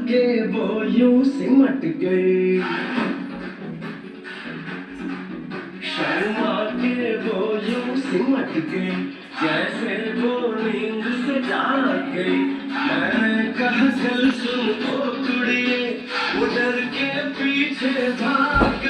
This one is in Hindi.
के वो यूं सिमट गई, शर्मा के वो यूं सिमट गई, जैसे वो नींद से जाग गई। मैंने कहा चल सुन ओ कुड़िए, वो डर के पीछे भाग